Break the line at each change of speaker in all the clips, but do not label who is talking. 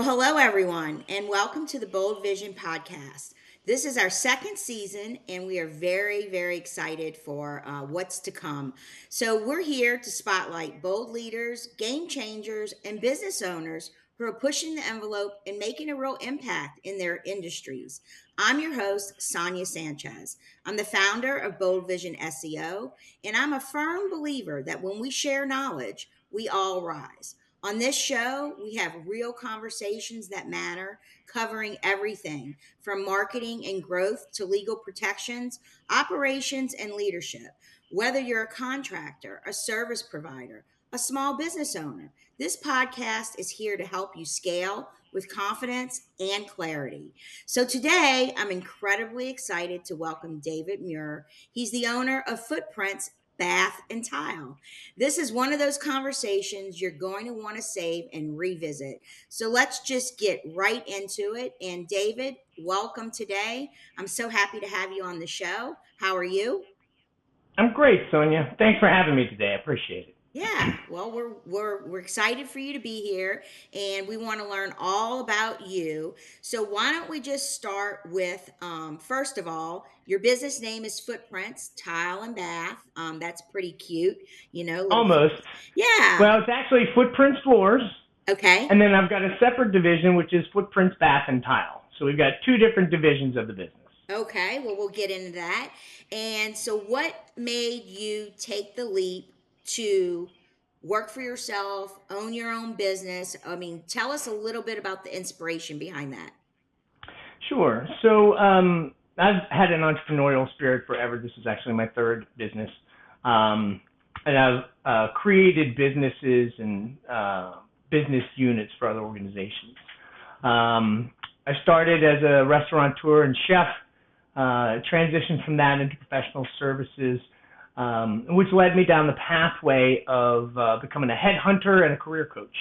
Well, hello, everyone, and welcome to the Bold Vision podcast. This is our second season, and we are very, very excited for what's to come. So, we're here to spotlight bold leaders, game changers, and business owners who are pushing the envelope and making a real impact in their industries. I'm your host, Sonya Sanchez. I'm the founder of Bold Vision SEO, and I'm a firm believer that when we share knowledge, we all rise. On this show, we have real conversations that matter, covering everything from marketing and growth to legal protections, operations, and leadership. Whether you're a contractor, a service provider, a small business owner, this podcast is here to help you scale with confidence and clarity. So today, I'm incredibly excited to welcome David Muir. He's the owner of Footprints Bath and Tile. This is one of those conversations you're going to want to save and revisit. So let's just get right into it. And David, welcome today. I'm so happy to have you on the show. How are you?
I'm great, Sonia. Thanks for having me today. I appreciate it.
Yeah, well, we're excited for you to be here, and we want to learn all about you. So why don't we just start with first of all, your business name is Footprints Tile and Bath. That's pretty cute, little
Almost.
footprints. Yeah.
Well, it's actually Footprints Floors,
Okay.
and then I've got a separate division, which is Footprints Bath and Tile. So we've got two different divisions of the business.
Okay. Well, we'll get into that. And so, what made you take the leap to work for yourself, own your own business? I mean, tell us a little bit about the inspiration behind that.
Sure. So I've had an entrepreneurial spirit forever. This is actually my third business. And I've created businesses and business units for other organizations. I started as a restaurateur and chef, transitioned from that into professional services, which led me down the pathway of becoming a headhunter and a career coach.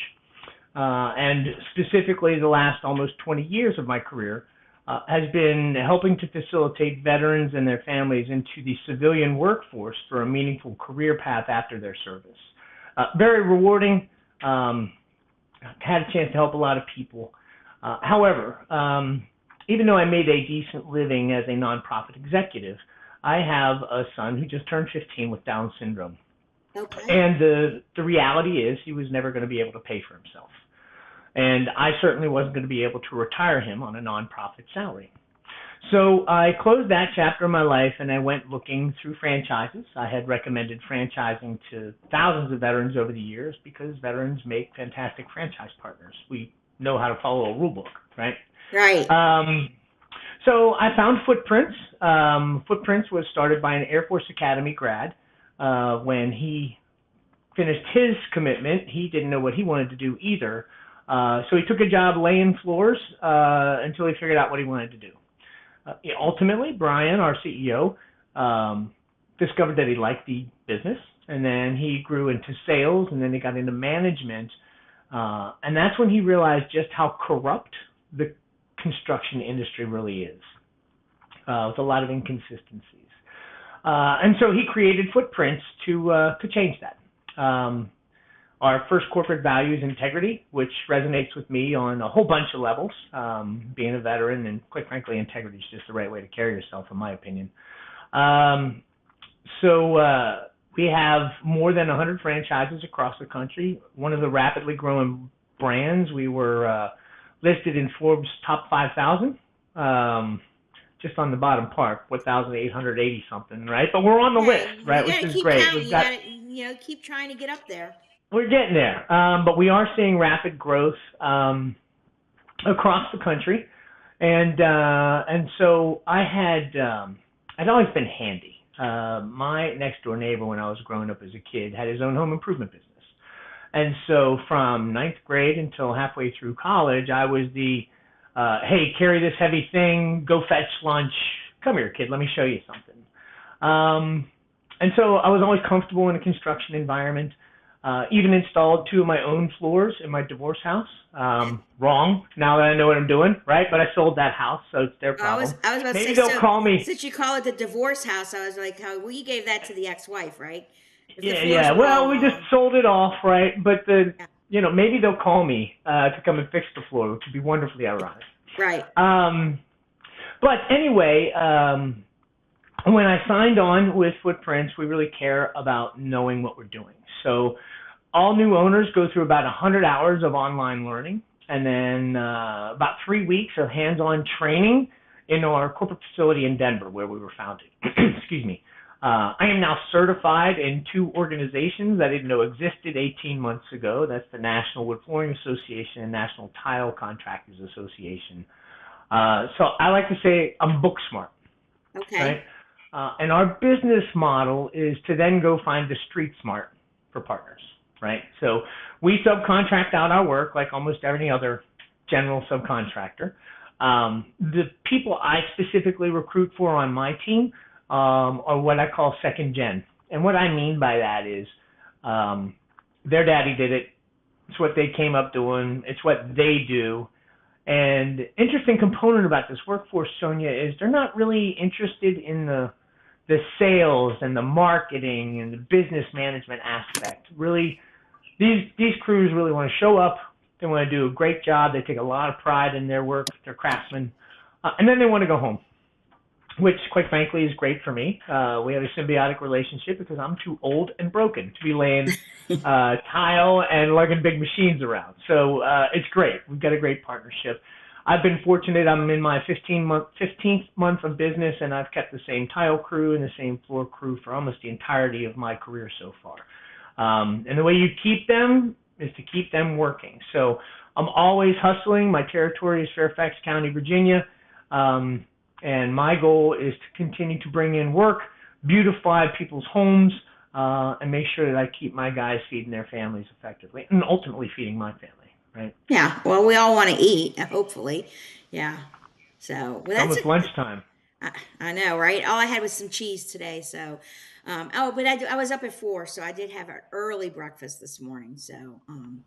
And specifically, the last almost 20 years of my career has been helping to facilitate veterans and their families into the civilian workforce for a meaningful career path after their service. Very rewarding. Had a chance to help a lot of people. However, even though I made a decent living as a nonprofit executive, I have a son who just turned 15 with Down syndrome.
Okay.
And the reality is he was never going to be able to pay for himself. And I certainly wasn't going to be able to retire him on a nonprofit salary. So I closed that chapter of my life and I went looking through franchises. I had recommended franchising to thousands of veterans over the years because veterans make fantastic franchise partners. We know how to follow a rule book, right?
Right.
So I found Footprints. Footprints was started by an Air Force Academy grad. When he finished his commitment, he didn't know what he wanted to do either. So he took a job laying floors until he figured out what he wanted to do. Ultimately, Brian, our CEO, discovered that he liked the business, and then he grew into sales, and then he got into management. And that's when he realized just how corrupt the construction industry really is, with a lot of inconsistencies. And so he created Footprints to change that. Our first corporate value is integrity, which resonates with me on a whole bunch of levels. Being a veteran and, quite frankly, integrity is just the right way to carry yourself, in my opinion. So we have more than 100 franchises across the country. One of the rapidly growing brands. We were listed in Forbes top 5,000. Just on the bottom part, 4,880 something, right? But we're on the list, right? Which is great.
Counting. You gotta keep trying to get up there.
We're getting there, but we are seeing rapid growth across the country, and so I'd always been handy. My next door neighbor, when I was growing up as a kid, had his own home improvement business, and so from ninth grade until halfway through college, I was the hey, carry this heavy thing, go fetch lunch. Come here, kid, let me show you something. And so I was always comfortable in a construction environment. Even installed two of my own floors in my divorce house. Wrong, now that I know what I'm doing, right? But I sold that house, so it's their problem.
I was about to
Maybe
say,
they'll call me.
since you call it the divorce house, I was like, well, you gave that to the ex-wife, right?
Yeah. Well, we just sold it off, right? But the maybe they'll call me to come and fix the floor, which would be wonderfully ironic.
Right.
But anyway, when I signed on with Footprints, we really care about knowing what we're doing. So all new owners go through about 100 hours of online learning, and then about 3 weeks of hands-on training in our corporate facility in Denver, where we were founded. Excuse me. I am now certified in 2 organizations I didn't know existed 18 months ago. That's the National Wood Flooring Association and National Tile Contractors Association. So I like to say I'm book smart,
Okay.
right? And our business model is to then go find the street smart for partners, right? So we subcontract out our work like almost every other general subcontractor. The people I specifically recruit for on my team are what I call second gen. And what I mean by that is their daddy did it. It's what they came up doing. It's what they do. And the interesting component about this workforce, Sonya, is they're not really interested in the sales and the marketing and the business management aspect. Really, these crews really want to show up. They want to do a great job. They take a lot of pride in their work. They're craftsmen. And then they want to go home, which, quite frankly, is great for me. We have a symbiotic relationship because I'm too old and broken to be laying tile and lugging big machines around. So it's great. We've got a great partnership. I've been fortunate. I'm in my 15th month of business, and I've kept the same tile crew and the same floor crew for almost the entirety of my career so far. And the way you keep them is to keep them working. So I'm always hustling. My territory is Fairfax County, Virginia. And my goal is to continue to bring in work, beautify people's homes, and make sure that I keep my guys feeding their families effectively and ultimately feeding my family, right?
Yeah. Well, we all want to eat, hopefully. Yeah. So, well,
It's almost lunchtime.
I know, right? All I had was some cheese today. So, but I was up at 4, so I did have an early breakfast this morning. So,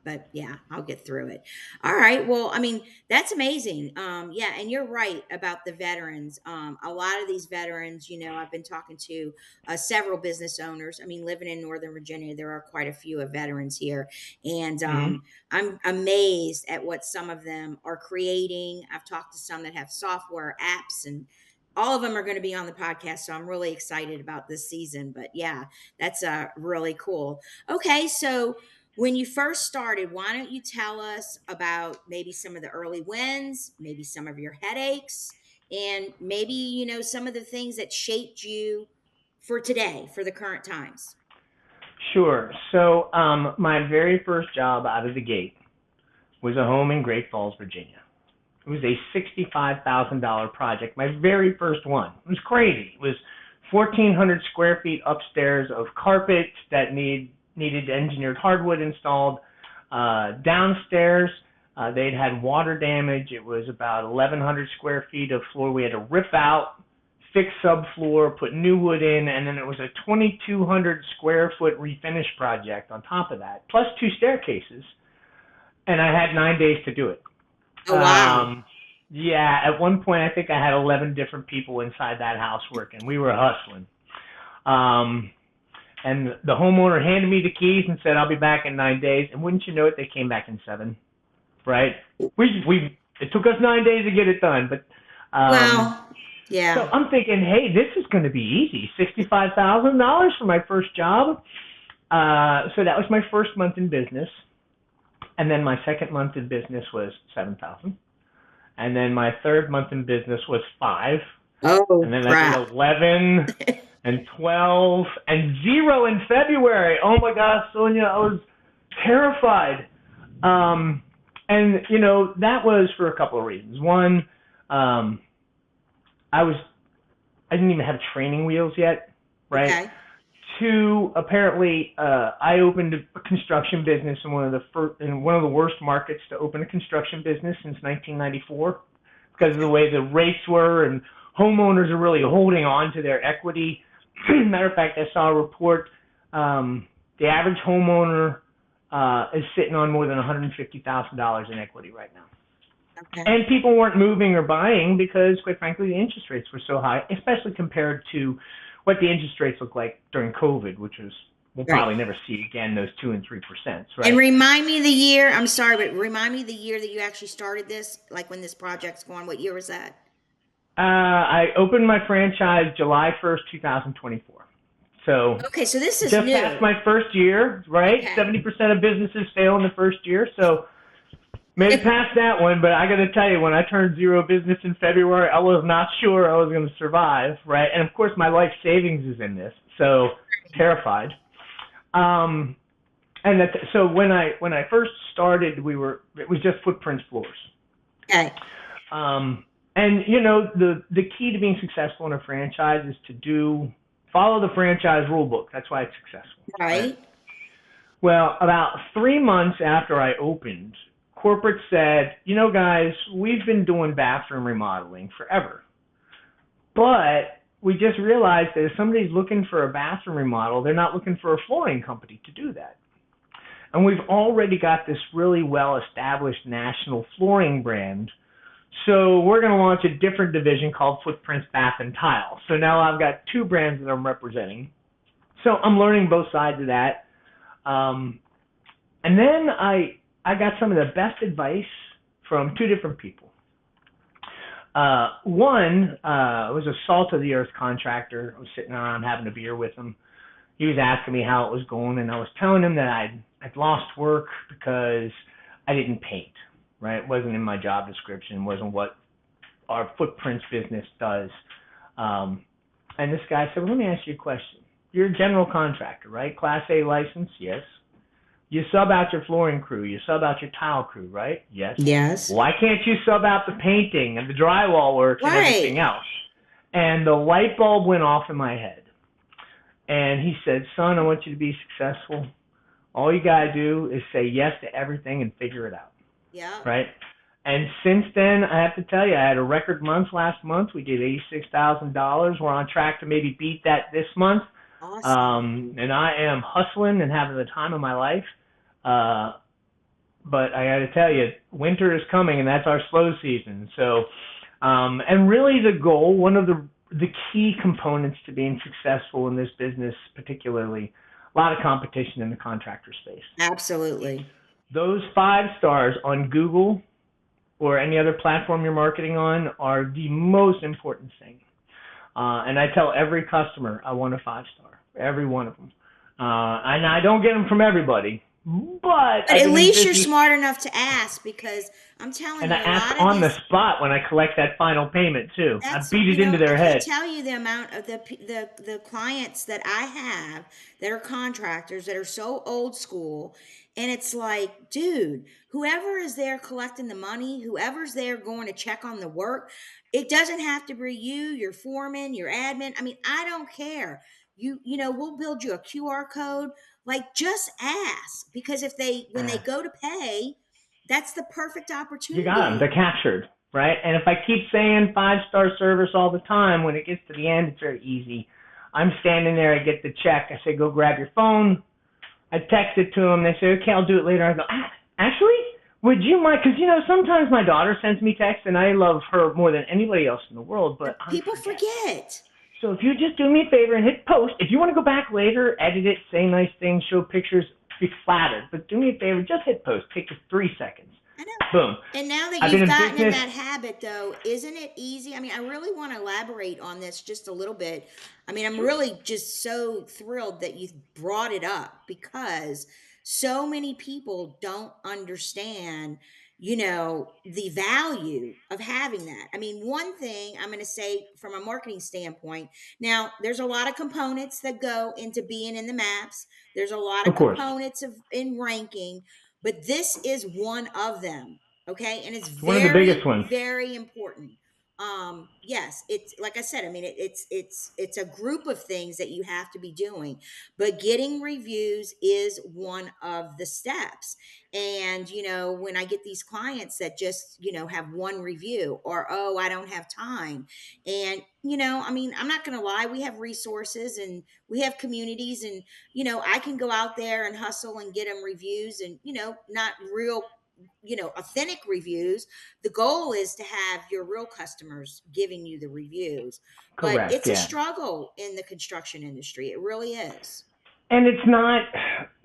but yeah, I'll get through it. All right. Well, I mean, that's amazing. Yeah, and you're right about the veterans. A lot of these veterans, I've been talking to several business owners. I mean, living in Northern Virginia, there are quite a few of veterans here, and
Mm-hmm.
I'm amazed at what some of them are creating. I've talked to some that have software apps, and all of them are going to be on the podcast. So I'm really excited about this season. But yeah, that's really cool. Okay. So when you first started, why don't you tell us about maybe some of the early wins, maybe some of your headaches, and maybe, some of the things that shaped you for today, for the current times?
Sure. So my very first job out of the gate was a home in Great Falls, Virginia. It was a $65,000 project, my very first one. It was crazy. It was 1,400 square feet upstairs of carpet that needed engineered hardwood installed. Downstairs, they'd had water damage. It was about 1,100 square feet of floor we had to rip out, fix subfloor, put new wood in, and then it was a 2,200 square foot refinish project on top of that, plus 2 staircases. And I had 9 days to do it.
Oh, wow.
Yeah, at one point I think I had 11 different people inside that house working. We were hustling. And the homeowner handed me the keys and said, I'll be back in 9 days. And wouldn't you know it, they came back in 7, right? It took us 9 days to get it done. But
Well,
so
yeah.
I'm thinking, hey, this is going to be easy. $65,000 for my first job. So that was my first month in business. And then my second month in business was 7,000. And then my third month in business was 5.
Oh,
And then I did
crap.
11 and 12 and 0 in February. Oh my gosh, Sonya, I was terrified. And that was for a couple of reasons. One, I didn't even have training wheels yet, right?
Okay.
2, apparently, I opened a construction business in one of the worst markets to open a construction business since 1994, because of the way the rates were, and homeowners are really holding on to their equity. Matter of fact, I saw a report. The average homeowner is sitting on more than $150,000 in equity right now.
Okay.
And people weren't moving or buying because, quite frankly, the interest rates were so high, especially compared to what the interest rates looked like during COVID, which was we'll
Right.
probably never see again those 2 and 3%,
And
right?
remind me the year. I'm sorry, but remind me the year that you actually started this, like when this project's going. What year was that?
I opened my franchise July 1st, 2024. So
Okay, so this is
just past
new.
my first year, right?
Okay.
70% of businesses fail in the first year. So made it past that one, but I got to tell you, when I turned zero business in February, I was not sure I was going to survive, right? And of course, my life savings is in this, so terrified. Um, and so when I first started, it was just footprint floors.
Okay.
Um, and the key to being successful in a franchise is to follow the franchise rule book. That's why it's successful, right?
Right.
Well, about 3 months after I opened, corporate said, guys, we've been doing bathroom remodeling forever, but we just realized that if somebody's looking for a bathroom remodel, they're not looking for a flooring company to do that. And we've already got this really well established national flooring brand. So we're going to launch a different division called Footprints Bath and Tile. So now I've got two brands that I'm representing. So I'm learning both sides of that. And then I got some of the best advice from two different people. One was a salt of the earth contractor. I was sitting around having a beer with him. He was asking me how it was going, and I was telling him that I'd lost work because I didn't paint. Right, it wasn't in my job description. It wasn't what our footprints business does. And this guy said, well, let me ask you a question. You're a general contractor, right? Class A license, yes. You sub out your flooring crew. You sub out your tile crew, right? Yes.
Yes.
Why can't you sub out the painting and the drywall work and everything
Right.
else? And the light bulb went off in my head. And he said, son, I want you to be successful. All you got to do is say yes to everything and figure it out,
Yep.
right? And since then, I have to tell you, I had a record month last month. We did $86,000. We're on track to maybe beat that this month.
Awesome.
And I am hustling and having the time of my life. Uh, but I got to tell you, winter is coming, and that's our slow season. So, and really the goal, one of the key components to being successful in this business, particularly, a lot of competition in the contractor space.
Absolutely.
Those 5 stars on Google or any other platform you're marketing on are the most important thing. And I tell every customer I want a 5 star, every one of them. And I don't get them from everybody, but
But
I've
at
been in
least you're
business
smart enough to ask, because I'm telling
and I
you, a
ask
lot of
on the
these,
spot when I collect that final payment too. I
that's,
beat it into
I
their
can't
head.
tell you the amount of the clients that I have that are contractors that are so old school. And it's like, dude, whoever is there collecting the money, whoever's there going to check on the work, it doesn't have to be you, your foreman, your admin. I mean, I don't care. We'll build you a QR code. Like, just ask, because if when they go to pay, that's the perfect
You got them.
opportunity.
They're captured, right? And if I keep saying 5 star service all the time, when it gets to the end, it's very easy. I'm standing there. I get the check. I say, go grab your phone. I text it to them. They say, okay, I'll do it later. I go, actually, would you mind? Because, sometimes my daughter sends me texts, and I love her more than anybody else in the world, but I
People
forget.
forget.
So if you just do me a favor and hit post, if you want to go back later, edit it, say nice things, show pictures, be flattered. But do me a favor, just hit post. Take just 3 seconds.
I know.
Boom.
And now that
I've been
you've
in
gotten in
business.
that habit, though, isn't it easy? I mean, I really want to elaborate on this just a little bit. I mean, I'm
Sure.
really just so thrilled that you brought it up, because so many people don't understand, the value of having that. I mean, one thing I'm going to say from a marketing standpoint, now there's a lot of components that go into being in the maps. There's a lot of
Of course.
components in ranking, but this is one of them. Okay, and it's
It's one of the biggest
very,
ones.
very important. Yes, it's like I said, I mean, it's a group of things that you have to be doing, but getting reviews is one of the steps. And when I get these clients that just have one review, or, oh, I don't have time. And I mean, I'm not going to lie, we have resources and we have communities, and I can go out there and hustle and get them reviews, and not real, authentic reviews. The goal is to have your real customers giving you the reviews. But
Correct.
it's a
Yeah.
struggle in the construction industry, it really is.
and it's not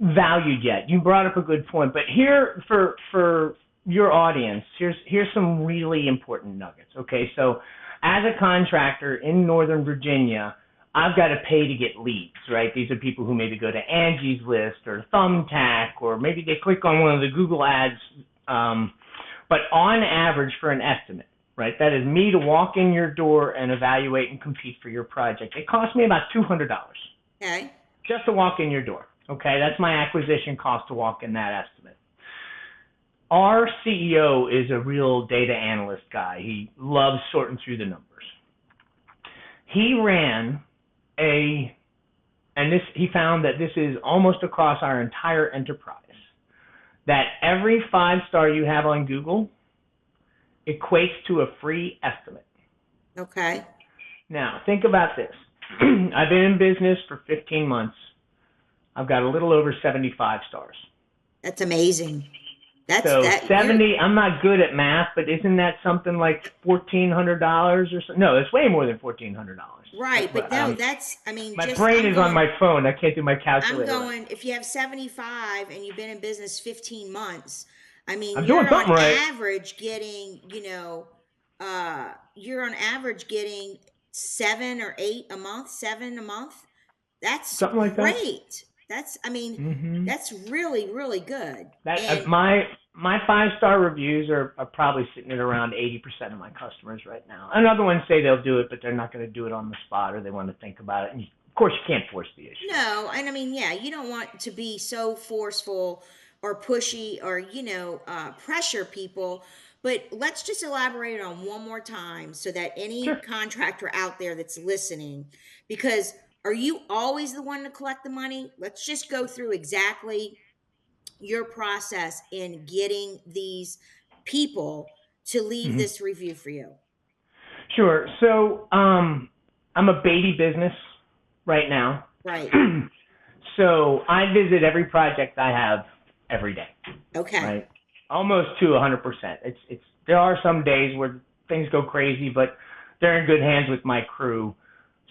valued yet. You brought up a good point, but here for your audience, here's some really important nuggets. Okay, so as a contractor in Northern Virginia, I've got to pay to get leads, right? These are people who maybe go to Angie's List or Thumbtack, or maybe they click on one of the Google ads. But on average, for an estimate, right, that is me to walk in your door and evaluate and compete for your project. It costs me about $200
Okay.
just to walk in your door. Okay, that's my acquisition cost to walk in that estimate. Our CEO is a real data analyst guy. He loves sorting through the numbers. He ran he found that this is almost across our entire enterprise, that every 5-star you have on Google equates to a free estimate.
Okay.
Now, think about this. I've been in business for 15 months. I've got a little over 75 stars.
That's amazing.
So
That
70, I'm not good at math, but isn't that something like $1,400 or something? No, it's way more than $1,400.
right, but no, that's, I mean,
My
just
brain
I'm
is on
going,
my phone. I can't do my
I'm
calculator.
going, if you have 75 and you've been in business 15 months, I mean,
I'm doing
you're on
something right.
average getting, you're on average getting 7 or 8 a month, 7 a month. That's
Something like that.
great. That's, I mean,
Mm-hmm.
that's really, really good.
That
And
my 5-star reviews are probably sitting at around 80% of my customers right now. Another ones say they'll do it, but they're not going to do it on the spot, or they want to think about it. And of course, you can't force the issue.
no, and I mean, yeah, you don't want to be so forceful or pushy or, pressure people. But let's just elaborate on one more time so that any
Sure.
contractor out there that's listening, because are you always the one to collect the money? Let's just go through exactly your process in getting these people to leave
Mm-hmm.
this review for you.
Sure. So I'm a baby business right now.
Right.
So I visit every project I have every day,
Okay.
right? Almost to 100%. There are some days where things go crazy, but they're in good hands with my crew.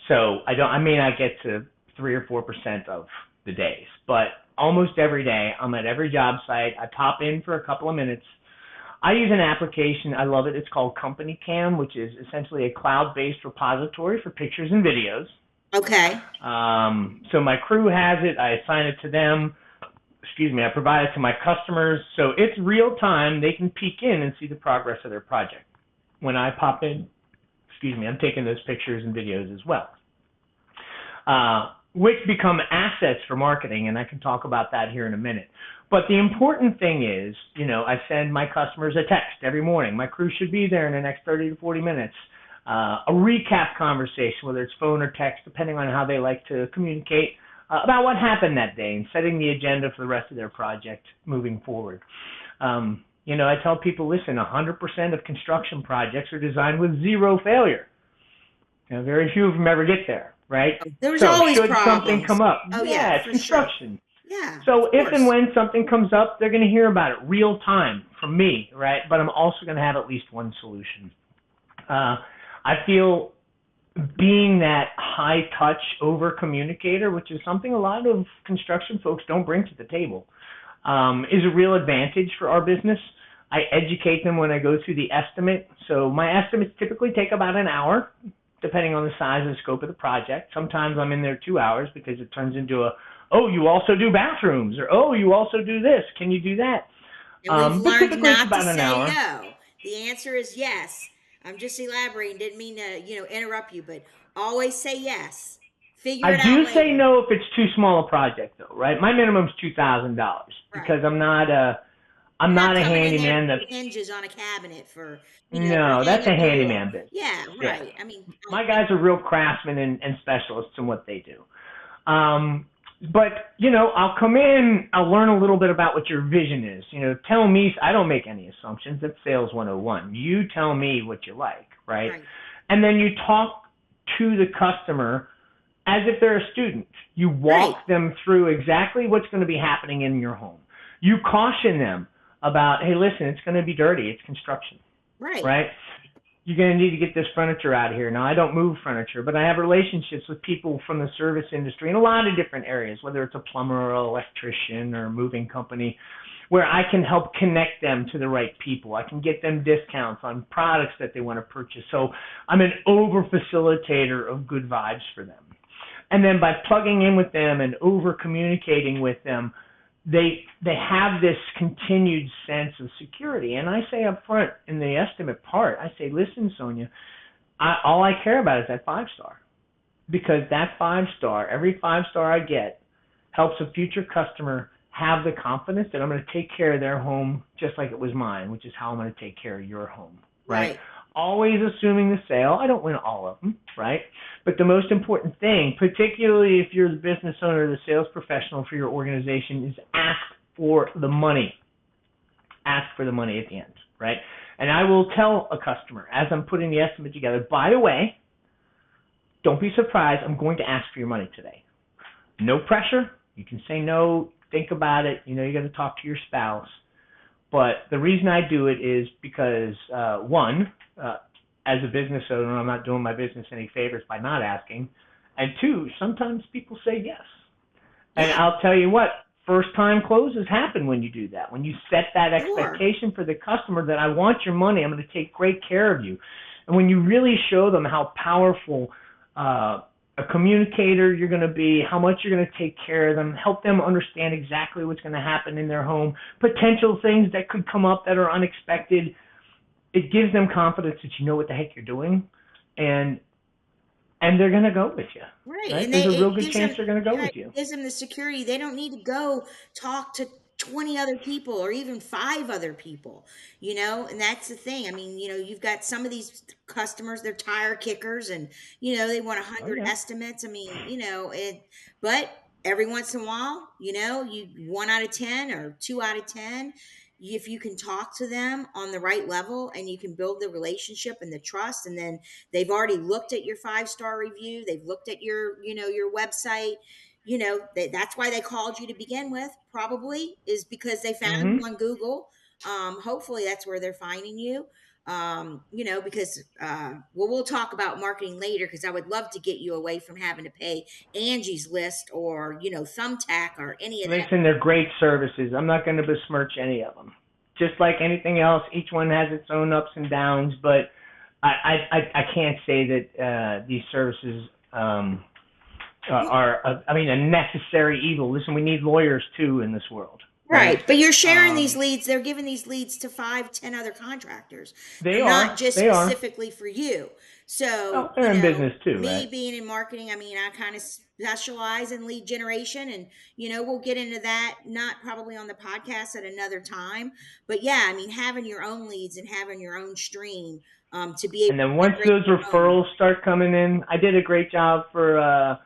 So I may not get to 3 or 4% of the days, but almost every day I'm at every job site. I pop in for a couple of minutes. I use an application. I love it. It's called Company Cam, which is essentially a cloud-based repository for pictures and videos.
Okay.
So my crew has it. I assign it to them. I provide it to my customers. So it's real time. They can peek in and see the progress of their project. When I pop in, I'm taking those pictures and videos as well, which become assets for marketing, and I can talk about that here in a minute. But the important thing is, I send my customers a text every morning. My crew should be there in the next 30 to 40 minutes. A recap conversation, whether it's phone or text, depending on how they like to communicate, about what happened that day and setting the agenda for the rest of their project moving forward. I tell people, listen, 100% of construction projects are designed with zero failure. Very few of them ever get there, right?
There's
So
always
should
problems.
something come up,
Oh
yeah, it's
for
construction.
Sure. Yeah.
So if and
course.
when something comes up, they're going to hear about it real time from me, right? But I'm also going to have at least one solution. I feel being that high touch over communicator, which is something a lot of construction folks don't bring to the table, is a real advantage for our business. I educate them when I go through the estimate. So my estimates typically take about an hour, depending on the size and scope of the project. Sometimes I'm in there 2 hours because it turns into oh, you also do bathrooms, or oh, you also do this. Can you do that?
And we've
But
learned
typically it's
not to
about an
say
hour.
no. The answer is yes. I'm just elaborating. Didn't mean to, interrupt you, but always say yes. Figure
I
it out
do say
later.
no if it's too small a project, though, right? My minimum's $2,000 because
Right.
I'm not
You're not
a
coming in there
handyman.
to
That
put hinges on a cabinet for, or
No,
hang
that's a
a door.
handyman business.
Yeah,
Yeah,
right. I mean,
my guys are real craftsmen and specialists in what they do. But I'll come in, I'll learn a little bit about what your vision is. Tell me. I don't make any assumptions. That's sales 101. You tell me what you like, right? And then you talk to the customer as if they're a student. You walk them through exactly what's going to be happening in your home. You caution them about, hey, listen, it's going to be dirty. It's construction,
Right.
right? you're going to need to get this furniture out of here. Now, I don't move furniture, but I have relationships with people from the service industry in a lot of different areas, whether it's a plumber or an electrician or a moving company, where I can help connect them to the right people. I can get them discounts on products that they want to purchase. So I'm an over-facilitator of good vibes for them. And then by plugging in with them and over-communicating with them, they have this continued sense of security. And I say up front in the estimate part, I say, listen, Sonya, all I care about is that 5-star. Because that 5-star, every 5-star I get, helps a future customer have the confidence that I'm going to take care of their home just like it was mine, which is how I'm going to take care of your home, right? Always assuming the sale. I don't win all of them, right? But the most important thing, particularly if you're the business owner or the sales professional for your organization, is ask for the money. Ask for the money at the end, right? And I will tell a customer as I'm putting the estimate together, by the way, don't be surprised, I'm going to ask for your money today. No pressure. You can say no, think about it. You know, you got to talk to your spouse. But the reason I do it is because, one, as a business owner, I'm not doing my business any favors by not asking. And two, sometimes people say yes. And I'll tell you what, first-time closes happen when you do that. When you set that expectation for the customer that I want your money, I'm going to take great care of you. And when you really show them how powerful a communicator you're going to be, how much you're going to take care of them, help them understand exactly what's going to happen in their home, potential things that could come up that are unexpected, it gives them confidence that you know what the heck you're doing, and they're going to go with you. Right?
And
There's a real good
gives
chance
them,
they're going to go with
it
you.
gives them the security. They don't need to go talk to 20 other people or even 5 other people, you know, and that's the thing. I mean, you know, you've got some of these customers, they're tire kickers and, you know, they want
Oh
100
yeah.
estimates. I mean, you know, but every once in a while, you know, you 1 out of 10 or 2 out of 10, if you can talk to them on the right level and you can build the relationship and the trust, and then they've already looked at your 5-star review, they've looked at your, you know, your website, you know, that's why they called you to begin with, probably, is because they found you
Mm-hmm.
on Google. Hopefully that's where they're finding you. You know, because well, we'll talk about marketing later, because I would love to get you away from having to pay Angie's List or, you know, Thumbtack or any of that.
Listen, they're great services. I'm not going to besmirch any of them. Just like anything else, each one has its own ups and downs, but I can't say that these services are, I mean, a necessary evil. Listen, we need lawyers too in this world, right?
Right. But you're sharing these
Um,
leads, they're giving these leads to 5, 10 other contractors.
they
They're not
are,
just
they are.
specifically for you. So,
Oh,
you
they're in
know,
business too,
me
right?
being in marketing, I mean, I kind of specialize in lead generation, and, you know, we'll get into that, not probably on the podcast at another time. But yeah, I mean, having your own leads and having your own stream, to be able
And then
to
once
generate
those
your own.
referrals start coming in, I did a great job for a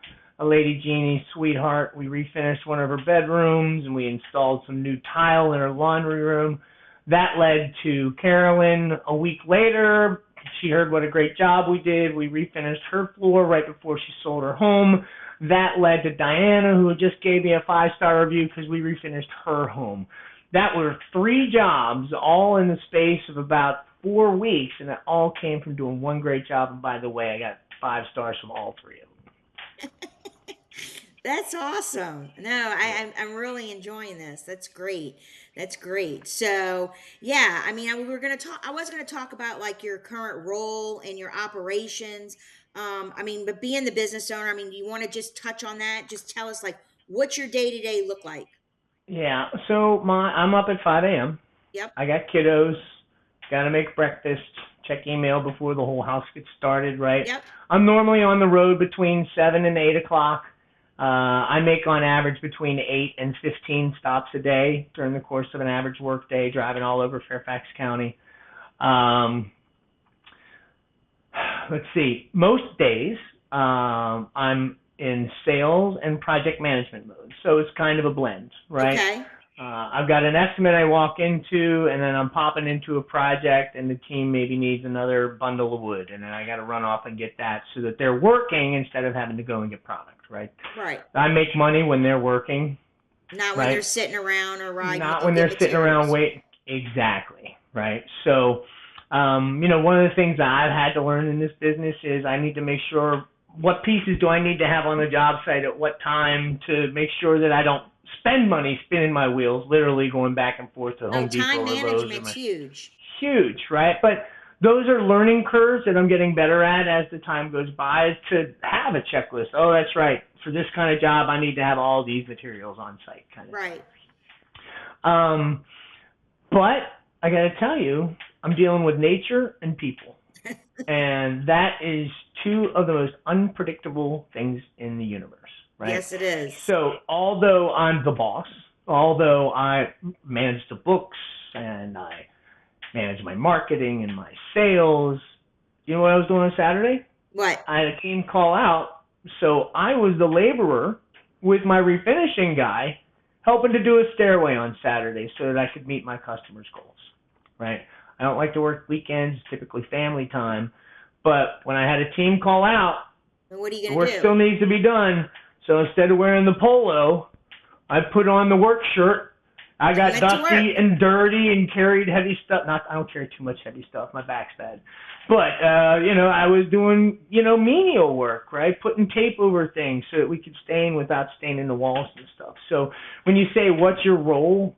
lady, Jeannie, sweetheart. We refinished one of her bedrooms and we installed some new tile in her laundry room. That led to Carolyn a week later. She heard what a great job we did. We refinished her floor right before she sold her home. That led to Diana, who just gave me a 5-star review because we refinished her home. That were 3 jobs, all in the space of about 4 weeks, and it all came from doing one great job. And by the way, I got 5 stars from all 3 of them.
That's awesome. No,
Yeah.
I'm really enjoying this. That's great. That's great. So yeah, I mean, we were gonna talk. I was gonna talk about like your current role and your operations. I mean, but being the business owner, I mean, do you want to just touch on that? Just tell us like what's your day to day look like?
Yeah. So I'm up at 5 a.m.
Yep.
I got kiddos. Got to make breakfast. Check email before the whole house gets started. Right.
Yep.
I'm normally on the road between 7 and 8 o'clock. I make on average between 8 and 15 stops a day during the course of an average work day, driving all over Fairfax County. Um, let's see. Most days, I'm in sales and project management mode, so it's kind of a blend, right?
Okay.
I've got an estimate I walk into, and then I'm popping into a project, and the team maybe needs another bundle of wood, and then I got to run off and get that so that they're working instead of having to go and get product, right?
Right.
I make money when they're working,
Not when they're
right?
sitting around or riding with
Not
you
when
get
they're sitting around
materials.
waiting. Exactly, right? So One of the things that I've had to learn in this business is I need to make sure what pieces do I need to have on the job site at what time to make sure that I don't spend money spinning my wheels, literally going back and forth to
Oh,
Home Depot
time
or Lowe's or
management's huge.
huge, right? But those are learning curves that I'm getting better at as the time goes by to have a checklist. Oh, that's right. For this kind of job, I need to have all these materials on site kind of thing.
Right.
But I got to tell you, I'm dealing with nature and people. And that is two of the most unpredictable things in the universe, right?
Yes, it is.
So although I'm the boss, although I manage the books and I manage my marketing and my sales, you know what I was doing on Saturday?
What?
I had a team call out, so I was the laborer with my refinishing guy helping to do a stairway on Saturday so that I could meet my customers' goals, right? I don't like to work weekends, typically family time, but when I had a team call out,
And what are you
the
going to
work
do?
still needs to be done. So instead of wearing the polo, I put on the work shirt. I got dusty and dirty and carried heavy stuff. I don't carry too much heavy stuff. My back's bad. But, I was doing, menial work, right? Putting tape over things so that we could stain without staining the walls and stuff. So when you say, what's your role?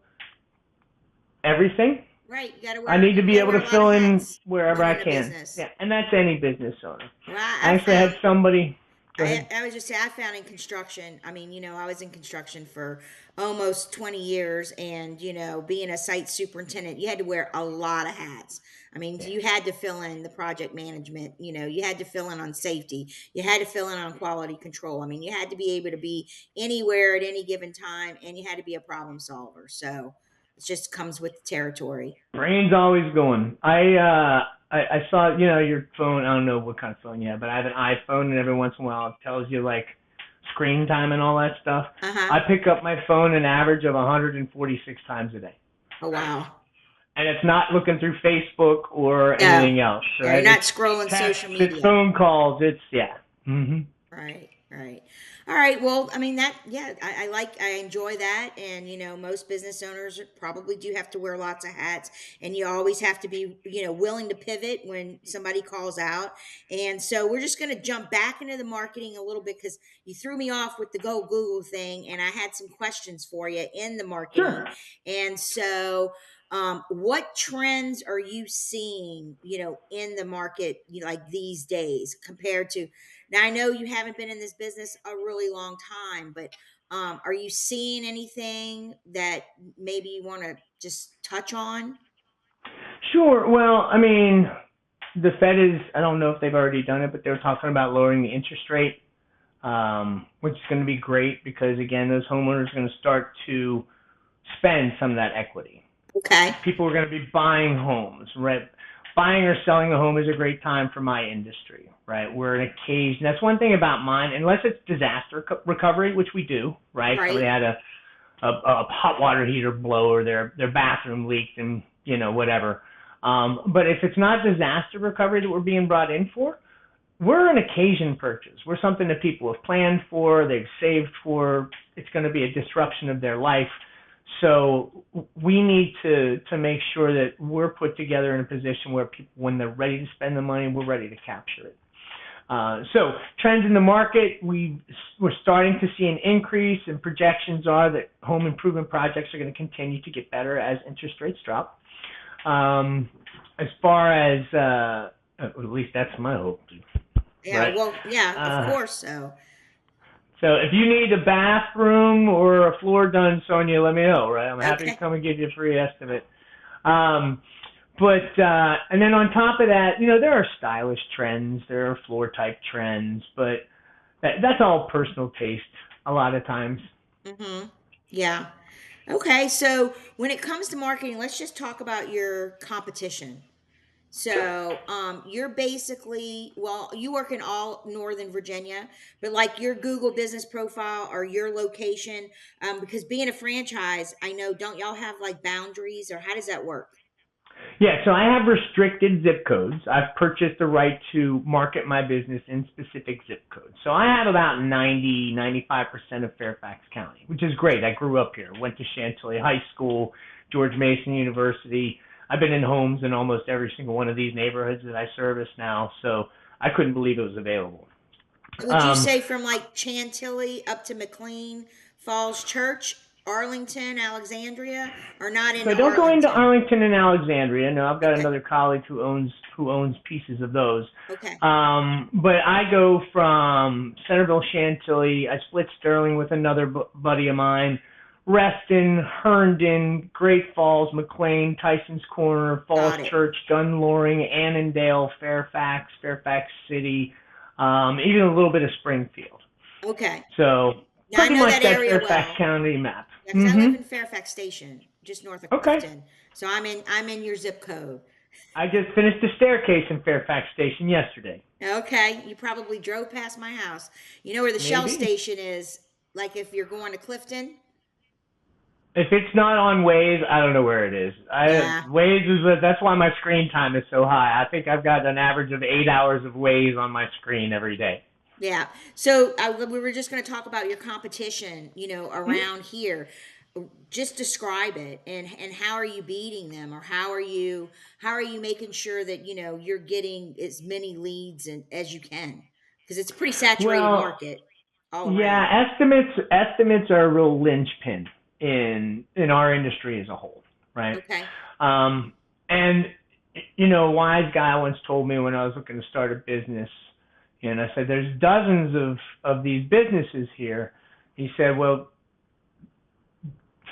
Everything.
Right. You got to
I need to be able to fill in wherever I can.
Business.
Yeah, and that's any business owner.
Well,
I actually had somebody.
I was just saying, I found in construction, I mean, I was in construction for almost 20 years, and, being a site superintendent, you had to wear a lot of hats. I mean, you had to fill in the project management, you had to fill in on safety, you had to fill in on quality control. I mean, you had to be able to be anywhere at any given time, and you had to be a problem solver. So it just comes with the territory.
Brain's always going. I saw, your phone. I don't know what kind of phone you have, but I have an iPhone, and every once in a while it tells you like screen time and all that stuff.
Uh-huh.
I pick up my phone an average of 146 times a day.
Oh, wow.
And it's not looking through Facebook or anything else. Right?
Yeah, you're not scrolling social media.
It's phone calls. It's, yeah. Mm-hmm.
Right. All right. Well, I mean I enjoy that. And, most business owners probably do have to wear lots of hats, and you always have to be, willing to pivot when somebody calls out. And so we're just going to jump back into the marketing a little bit, because you threw me off with the Go Google thing, and I had some questions for you in the marketing.
Sure.
And so, what trends are you seeing, in the market, like these days compared to, now I know you haven't been in this business a really long time, but are you seeing anything that maybe you want to just touch on?
Sure. Well, I mean, the Fed is, I don't know if they've already done it, but they're talking about lowering the interest rate, which is going to be great because, again, those homeowners are going to start to spend some of that equity.
Okay.
People are going to be buying homes, right? Buying or selling a home is a great time for my industry, right? We're an occasion. That's one thing about mine, unless it's disaster recovery, which we do, right? Somebody had a hot water heater blow, or their bathroom leaked, and whatever. But if it's not disaster recovery that we're being brought in for, we're an occasion purchase. We're something that people have planned for, they've saved for. It's going to be a disruption of their life. So we need to make sure that we're put together in a position where people, when they're ready to spend the money, we're ready to capture it. So trends in the market, we're starting to see an increase, and projections are that home improvement projects are going to continue to get better as interest rates drop. As far as, at least that's my hope.
Yeah,
right?
well, yeah, of course so.
So if you need a bathroom or a floor done, Sonya, let me know, right? I'm happy to come and give you a free estimate. And then on top of that, there are stylish trends, there are floor type trends, but that's all personal taste a lot of times.
Mm-hmm. Yeah. Okay, so when it comes to marketing, let's just talk about your competition. So, you're basically, well, you work in all Northern Virginia, but like your Google business profile or your location, because being a franchise, I know, don't y'all have like boundaries, or how does that work?
Yeah, so I have restricted zip codes. I've purchased the right to market my business in specific zip codes. So I have about 95% of Fairfax County, which is great. I grew up here, went to Chantilly High School, George Mason University. I've been in homes in almost every single one of these neighborhoods that I service now, so I couldn't believe it was available.
Would you
Um,
say from like Chantilly up to McLean Falls Church, Arlington, Alexandria, or not
so I
into
don't go into
Arlington?
Arlington and Alexandria. No, I've got
Okay.
another colleague who owns pieces of those.
Okay.
But I go from Centerville, Chantilly. I split Sterling with another buddy of mine. Reston, Herndon, Great Falls, McLean, Tyson's Corner, Falls
Got it.
Church, Gunloring, Annandale, Fairfax, Fairfax City, even a little bit of Springfield.
Okay.
So
Now I
pretty
know
much
that
that's
area
Fairfax
well.
County map.
Yeah, because I live
Mm-hmm.
in Fairfax Station, just north of
Okay.
Clifton. So I'm in your zip code.
I just finished the staircase in Fairfax Station yesterday.
Okay. You probably drove past my house. You know where the Shell
Maybe.
station is, like if you're going to Clifton?
If it's not on Waze, I don't know where it is.
Yeah.
Waze is that's why my screen time is so high. I think I've got an average of 8 hours of Waze on my screen every day.
Yeah. So we were just going to talk about your competition,
Hmm?
around here. Just describe it, and how are you beating them, or how are you making sure that you're getting as many leads as you can, because it's a pretty saturated
Well,
market all around.
yeah, estimates are a real linchpin in our industry as a whole, right?
Okay.
Um, and a wise guy once told me when I was looking to start a business, and I said, "There's dozens of these businesses here." He said, "Well,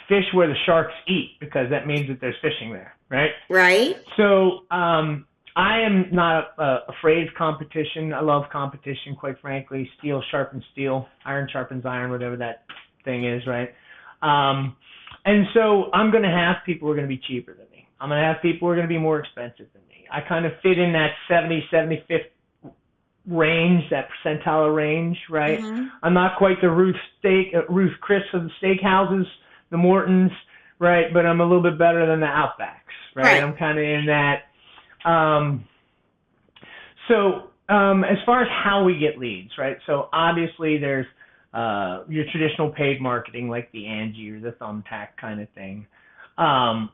fish where the sharks eat because that means that there's fishing there, right?"
Right.
So I am not afraid of competition. I love competition, quite frankly. Steel sharpens steel, iron sharpens iron, whatever that thing is, right? Um, and so I'm going to have people who are going to be cheaper than me. I'm going to have people who are going to be more expensive than me. I kind of fit in that 70, 75th range, that percentile range, right?
Mm-hmm.
I'm not quite the Ruth Chris of the steakhouses, the Mortons, right? But I'm a little bit better than the Outbacks, right?
Right.
I'm kind of in that. Um, as far as how we get leads, right? So obviously there's your traditional paid marketing like the Angie or the Thumbtack kind of thing. Um,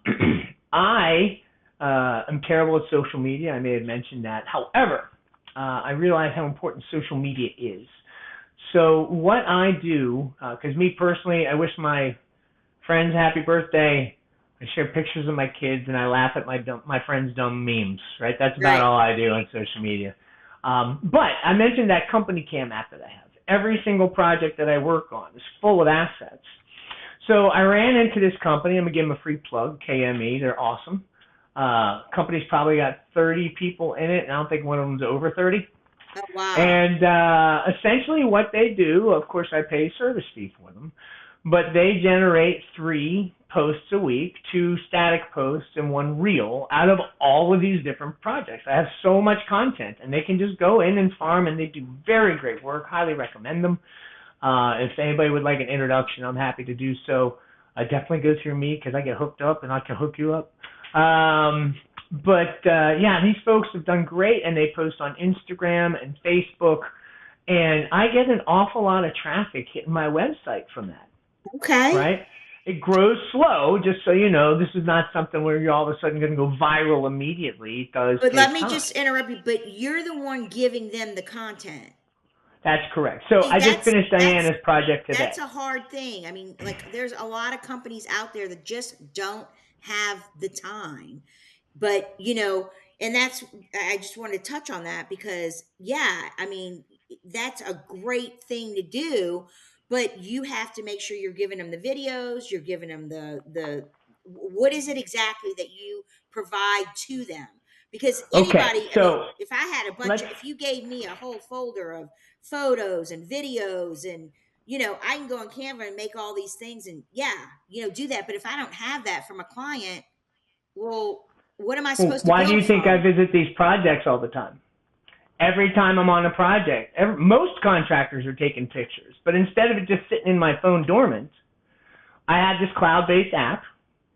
I am terrible at social media. I may have mentioned that. However, I realize how important social media is. So what I do, because me personally, I wish my friends happy birthday. I share pictures of my kids and I laugh at my friends' dumb memes. Right, that's about
Right.
all I do on social media. But I mentioned that company cam app that I have. Every single project that I work on is full of assets. So I ran into this company. I'm gonna give them a free plug. KME, they're awesome. Company's probably got 30 people in it, and I don't think one of them's over 30.
Oh, wow.
And essentially what they do, of course I pay a service fee for them, but they generate 3 posts a week, 2 static posts and 1 reel out of all of these different projects. I have so much content and they can just go in and farm and they do very great work. Highly recommend them. If anybody would like an introduction, I'm happy to do so. Definitely go through me because I get hooked up and I can hook you up. Yeah, these folks have done great, and they post on Instagram and Facebook, and I get an awful lot of traffic hitting my website from that,
Okay.
right? It grows slow, just so you know. This is not something where you're all of a sudden going to go viral immediately. It does
But let
take
me
time.
just interrupt you. But you're the one giving them the content.
That's correct. So
See,
I just
that's
finished
that's
Diana's project
that's
today.
a hard thing. I mean, like there's a lot of companies out there that just don't have the time. But, and I just wanted to touch on that because yeah, I mean, that's a great thing to do, but you have to make sure you're giving them the videos, you're giving them the what is it exactly that you provide to them? Because
Okay,
anybody, I mean,
so
if I had a bunch
let's
of, if you gave me a whole folder of photos and videos and I can go on Canva and make all these things and yeah, do that. But if I don't have that from a client, well, what am I supposed to
why do
build
you think I
from?
visit these projects all the time? Every time I'm on a project, most contractors are taking pictures, but instead of it just sitting in my phone dormant, I have this cloud-based app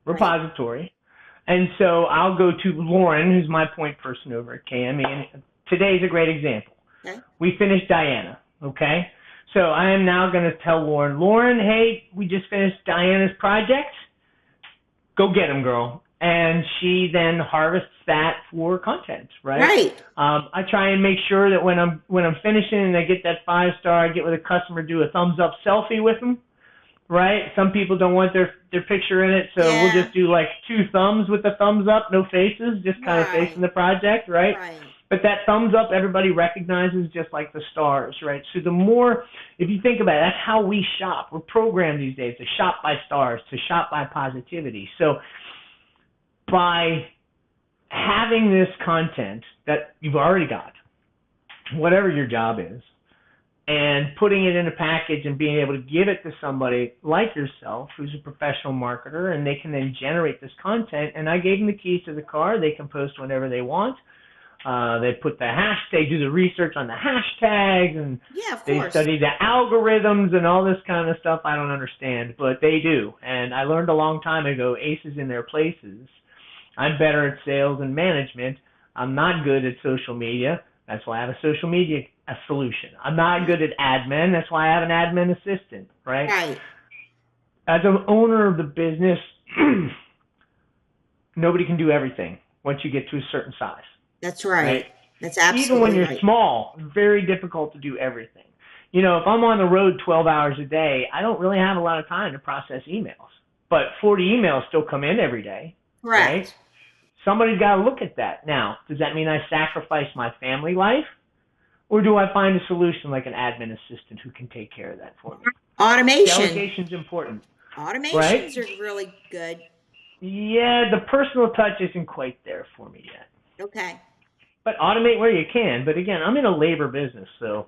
Right.
repository, and so I'll go to Lauren, who's my point person over at KME, and today's a great example.
Okay.
We finished Diana, okay? So I am now going to tell Lauren, hey, we just finished Diana's project. Go get them, girl. and she then harvests that for content, right?
Right.
I try and make sure that when I'm finishing and I get that 5 star, I get with a customer, do a thumbs up selfie with them, right? Some people don't want their picture in it, so we'll
Yeah.
just do like 2 thumbs with the thumbs up, no faces, just kind of facing
Right.
the project, right?
Right.
But that thumbs up everybody recognizes just like the stars, right? So the more, if you think about it, that's how we shop. We're programmed these days to shop by stars, to shop by positivity. So by having this content that you've already got, whatever your job is, and putting it in a package and being able to give it to somebody like yourself who's a professional marketer, and they can then generate this content. And I gave them the keys to the car. They can post whenever they want. They put the they do the research on the hashtags, and
Yeah, of
they
course.
study the algorithms and all this kind of stuff I don't understand, but they do. And I learned a long time ago, aces in their places. I'm better at sales and management. I'm not good at social media. That's why I have a social media solution. I'm not good at admin. That's why I have an admin assistant, right?
Right.
As an owner of the business, nobody can do everything once you get to a certain size,
That's
right?
right. That's
Even when
absolutely
you're
right.
small, very difficult to do everything. If I'm on the road 12 hours a day, I don't really have a lot of time to process emails. But 40 emails still come in every day, right?
Correct.
Somebody's got to look at that. Now, does that mean I sacrifice my family life? Or do I find a solution like an admin assistant who can take care of that for me?
Automation.
Delegation's important, right?
Automations are really good.
Yeah, the personal touch isn't quite there for me yet.
Okay.
But automate where you can. But again, I'm in a labor business, so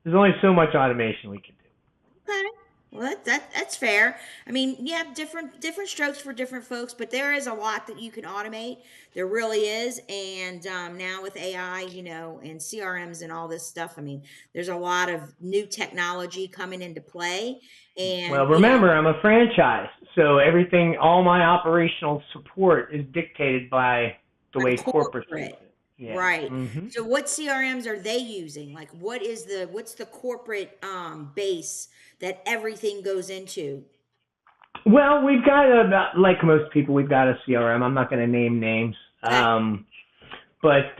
there's only so much automation we can do.
Okay. Well, that's fair. I mean, yeah, different strokes for different folks, but there is a lot that you can automate. There really is, and now with AI, and CRMs and all this stuff, I mean, there's a lot of new technology coming into play,
Well,
and
remember, I'm a franchise, so everything, all my operational support is dictated by the
by
way corporate sees
corporate,
it. Yeah.
right?
Hmm.
So, what CRMs are they using? Like, what's the corporate base that everything goes into?
Well, we've got like most people, we've got a CRM. I'm not going to name names,
Okay.
but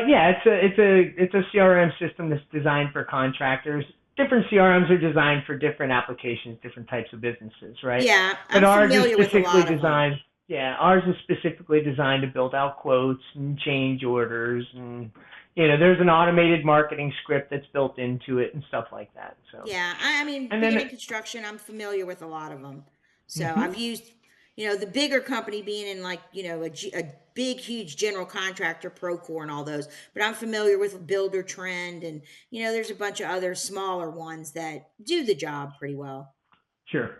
yeah, it's a CRM system that's designed for contractors. Different CRMs are designed for different applications, different types of businesses, right?
Yeah,
But
I'm
ours is
familiar with a
specifically
lot of them.
designed. Yeah, ours is specifically designed to build out quotes and change orders, and there's an automated marketing script that's built into it and stuff like that. So,
Yeah, I mean,
and
being
then.
in construction, I'm familiar with a lot of them. So
Hmm.
I've used, the bigger company being in like, a big, huge general contractor, Procore and all those. But I'm familiar with Builder Trend, and there's a bunch of other smaller ones that do the job pretty well.
Sure.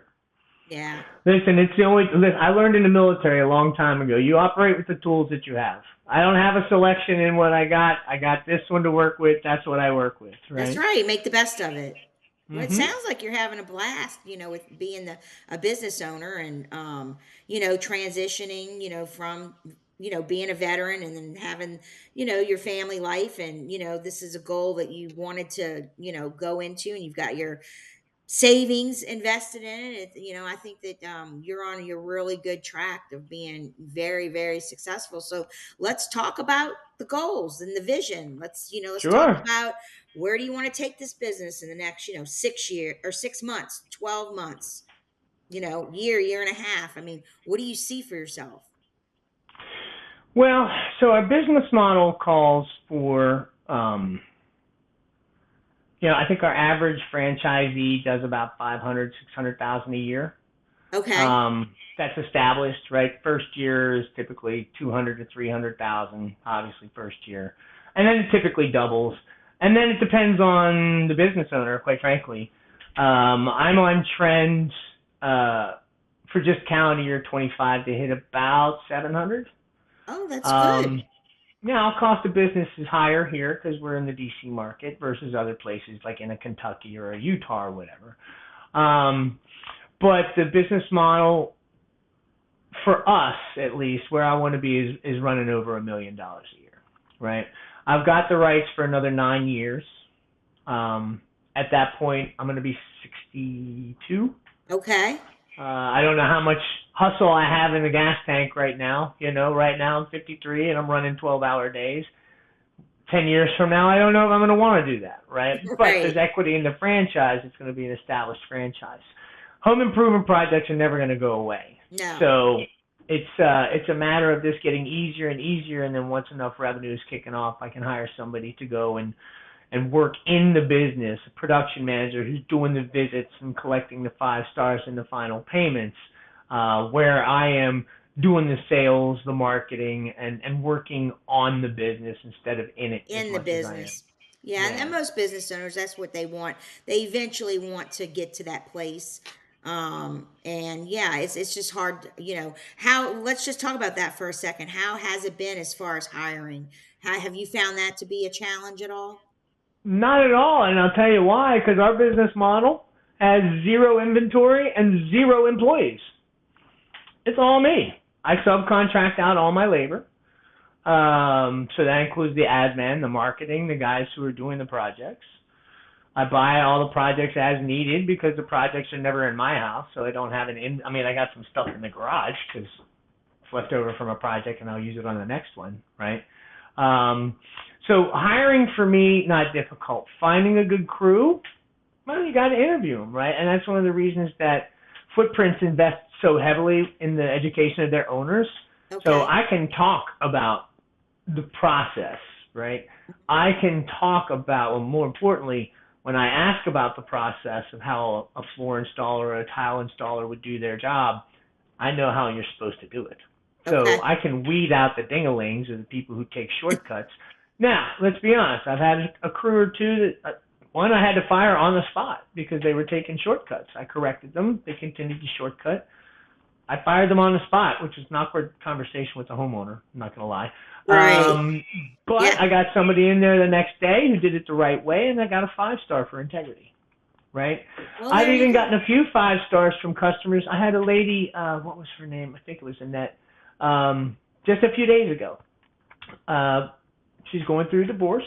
Yeah,
Listen, it's the only. Listen, I learned in the military a long time ago. You operate with the tools that you have. I don't have a selection in what I got. I got this one to work with. That's what I work with,
that's
right?
right. Make the best of it. Well, it
Hmm.
sounds like you're having a blast, with being a business owner and transitioning, from being a veteran and then having your family life, and this is a goal that you wanted to go into, and you've got your savings invested in it. I think that you're on your really good track of being very, very successful. So let's talk about the goals and the vision. Let's talk
Sure.
about where do you want to take this business in the next 6 year or 6 months, 12 months, year and a half. I mean, what do you see for yourself?
Well, so our business model calls for, I think our average franchisee does about 500, 600,000 a year.
Okay.
That's established, right? First year is typically 200 to 300,000, obviously first year, and then it typically doubles, and then it depends on the business owner, quite frankly. I'm on trend for just calendar year 25 to hit about 700.
Oh, that's good.
Um, Now, cost of business is higher here because we're in the DC market versus other places like in a Kentucky or a Utah or whatever. Um, but the business model for us, at least, where I want to be is running over $1 million a year, right? I've got the rights for another 9 years. At that point, I'm going to be 62.
Okay.
I don't know how much hustle I have in the gas tank right now. Right now I'm 53 and I'm running 12-hour days. 10 years from now, I don't know if I'm going to want to do that, right? But there's
Right.
equity in the franchise. It's going to be an established franchise. Home improvement projects are never going to go away.
No.
So it's a matter of this getting easier and easier, and then once enough revenue is kicking off, I can hire somebody to go and work in the business, a production manager who's doing the visits and collecting the 5 stars and the final payments, where I am doing the sales, the marketing, and working on the business instead of in it as
In the
much as I am.
business. Yeah, and
Yeah.
most business owners, that's what they want. They eventually want to get to that place. And yeah, it's just hard, how, let's just talk about that for a second. How has it been as far as hiring? How have you found that to be a challenge at all?
Not at all, and I'll tell you why, because our business model has zero inventory and zero employees. It's all me. I subcontract out all my labor. So that includes the admin, the marketing, the guys who are doing the projects. I buy all the projects as needed because the projects are never in my house, so I don't have I mean, I got some stuff in the garage because it's left over from a project and I'll use it on the next one, right? So hiring for me, not difficult. Finding a good crew, well, you got to interview them, right? And that's one of the reasons that Footprints invests so heavily in the education of their owners. So
Okay.
I can talk about the process, right? I can talk about, well, more importantly, when I ask about the process of how a floor installer or a tile installer would do their job, I know how you're supposed to do it. So
Okay.
I can weed out the dingalings or the people who take shortcuts. Now, let's be honest. I've had a crew or two that, one I had to fire on the spot because they were taking shortcuts. I corrected them. They continued to shortcut. I fired them on the spot, which is an awkward conversation with the homeowner. I'm not going to lie.
Right.
But
Yeah.
I got somebody in there the next day who did it the right way, and I got a 5 star for integrity. Right?
Well,
I've
there you
even
go.
gotten a few 5 stars from customers. I had a lady, what was her name? I think it was Annette. Just a few days ago. Uh, she's going through a divorce.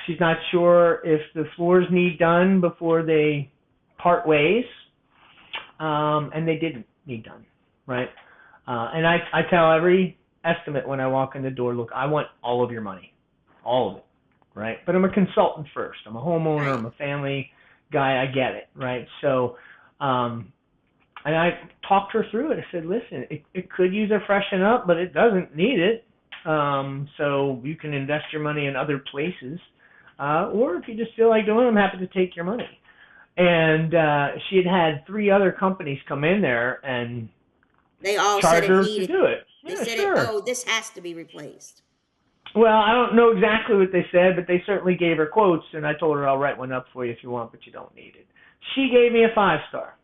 She's not sure if the floors need done before they part ways, and they didn't need done, right? And I tell every estimate when I walk in the door, look, I want all of your money, all of it, right? But I'm a consultant first. I'm a homeowner.
Right.
I'm a family guy. I get it, right? So, and I talked her through it. I said, listen, it could use a freshen up, but it doesn't need it. So you can invest your money in other places. Or if you just feel like doing it, I'm happy to take your money. And she had 3 other companies come in there and
They all said
charge
it
her to
needed,
do it.
they
Yeah,
said it,
sure.
oh, this has to be replaced.
Well, I don't know exactly what they said, but they certainly gave her quotes, and I told her I'll write one up for you if you want, but you don't need it. She gave me a 5 star.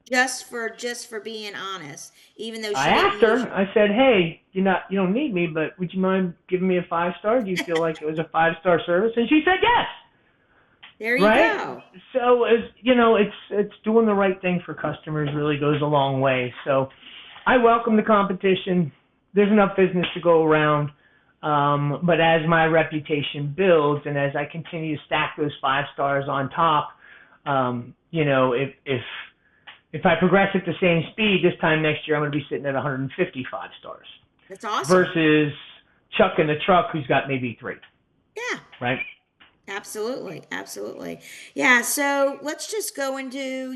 Just for being honest, even though
I
she didn't
asked her.
use you.
I said, "Hey, you don't need me, but would you mind giving me a 5 star? Do you feel like it was a 5 star service?" And she said yes.
There you
Right?
go.
So as it's doing the right thing for customers really goes a long way. So I welcome the competition. There's enough business to go around. But as my reputation builds and as I continue to stack those 5 stars on top, if I progress at the same speed, this time next year I'm going to be sitting at 155 stars
That's awesome.
versus Chuck in the truck who's got maybe 3,
Yeah,
right?
absolutely, absolutely. Yeah, so let's just go into,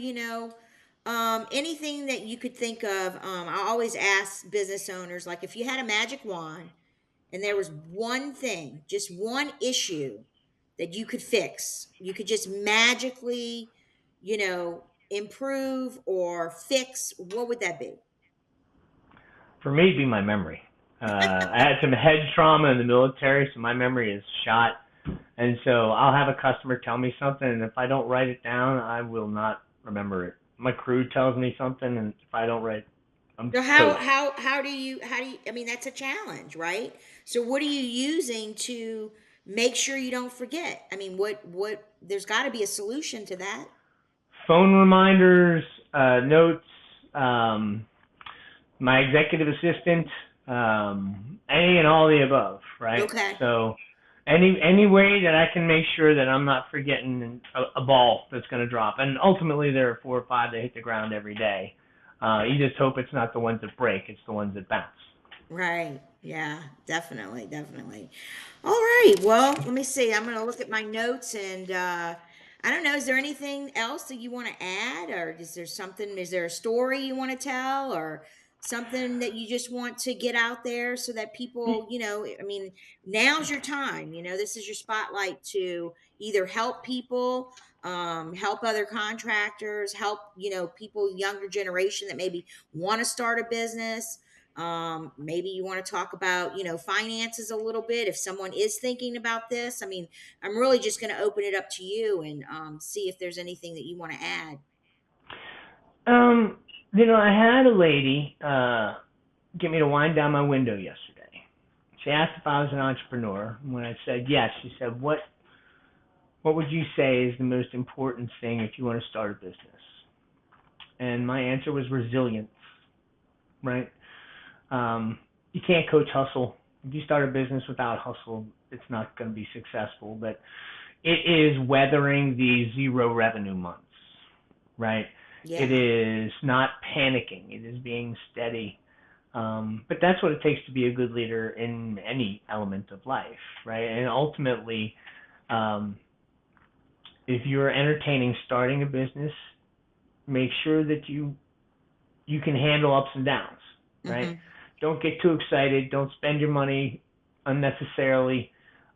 anything that you could think of. I always ask business owners, like, if you had a magic wand and there was one thing, just one issue that you could fix, you could just magically, improve or fix, what would that be?
For me, it'd be my memory. I had some head trauma in the military, so my memory is shot. And so I'll have a customer tell me something, and if I don't write it down, I will not remember it. My crew tells me something, and if I don't write, I'm
So how
toast.
how how do you I mean, that's a challenge, right? So what are you using to make sure you don't forget? I mean, what there's got to be a solution to that.
Phone reminders, notes, my executive assistant, any and all the above, right?
Okay.
So any way that I can make sure that I'm not forgetting a ball that's going to drop. And ultimately, there are four or five that hit the ground every day. You just hope it's not the ones that break; it's the ones that bounce.
Right. Yeah, definitely, definitely. All right. Well, let me see. I'm going to look at my notes and I don't know, is there anything else that you want to add, or is there a story you want to tell, or something that you just want to get out there so that people, I mean, now's your time, this is your spotlight to either help people, help other contractors, help, people younger generation that maybe want to start a business. Maybe you want to talk about, finances a little bit if someone is thinking about this. I mean, I'm really just going to open it up to you and see if there's anything that you want to add.
Um, I had a lady get me to wind down my window yesterday. She asked if I was an entrepreneur. When I said yes, she said, "What would you say is the most important thing if you want to start a business?" And my answer was resilience. Right? You can't coach hustle. If you start a business without hustle, it's not going to be successful. But it is weathering the zero revenue months, right? It
Yeah.
is not panicking. It is being steady. But that's what it takes to be a good leader in any element of life, right? And ultimately, um, if you're entertaining starting a business, make sure that you can handle ups and downs, right?
Hmm.
Don't get too excited. Don't spend your money unnecessarily,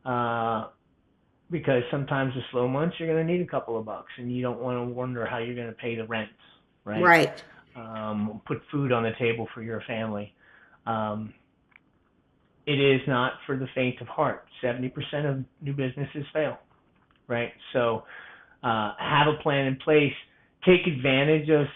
uh, because sometimes the slow months you're going to need a couple of bucks, and you don't want to wonder how you're going to pay the rent, right?
Right.
Put food on the table for your family. Um, it is not for the faint of heart. 70% of new businesses fail, right? So have a plan in place. Take advantage of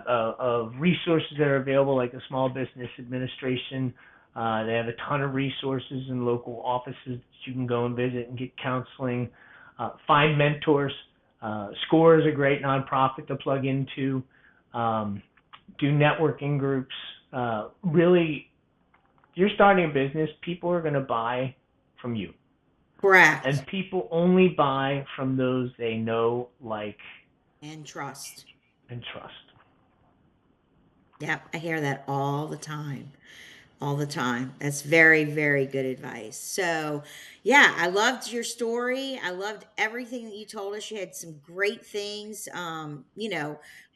of resources that are available, like the Small Business Administration. They have a ton of resources in local offices that you can go and visit and get counseling. Find mentors. SCORE is a great nonprofit to plug into. Do networking groups. Really, if you're starting a business, people are going to buy from you.
Correct.
And people only buy from those they know, like,
And trust.
and trust.
Yep. I hear that all the time. All the time. That's very, very good advice. So, yeah, I loved your story. I loved everything that you told us. You had some great things,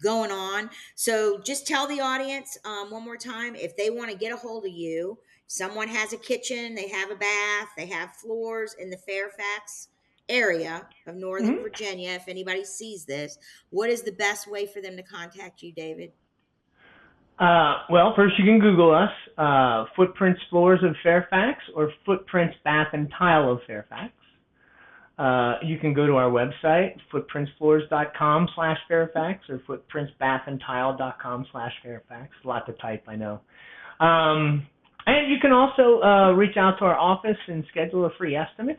going on. So, just tell the audience one more time if they want to get a hold of you. Someone has a kitchen, they have a bath, they have floors in the Fairfax area of Northern
Mm-hmm.
Virginia. If anybody sees this, what is the best way for them to contact you, David?
Well, first you can Google us, Footprints Floors of Fairfax or Footprints Bath and Tile of Fairfax. You can go to our website, footprintsfloors.com/Fairfax or footprintsbathandtile.com/Fairfax. A lot to type, I know. And you can also reach out to our office and schedule a free estimate.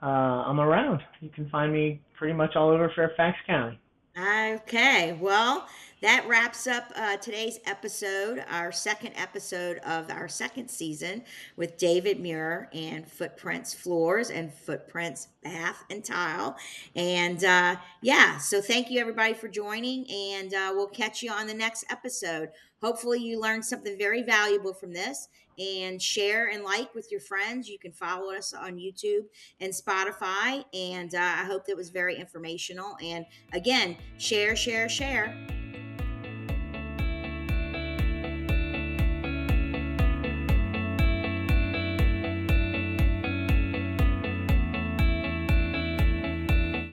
I'm around. You can find me pretty much all over Fairfax County.
Okay, well, that wraps up today's episode, our second episode of our second season with David Muir and Footprints Floors and Footprints Bath and Tile. And yeah, so thank you everybody for joining, and we'll catch you on the next episode. Hopefully, you learned something very valuable from this. And share and like with your friends. You can follow us on YouTube and Spotify. And I hope that was very informational. And again, share, share, share.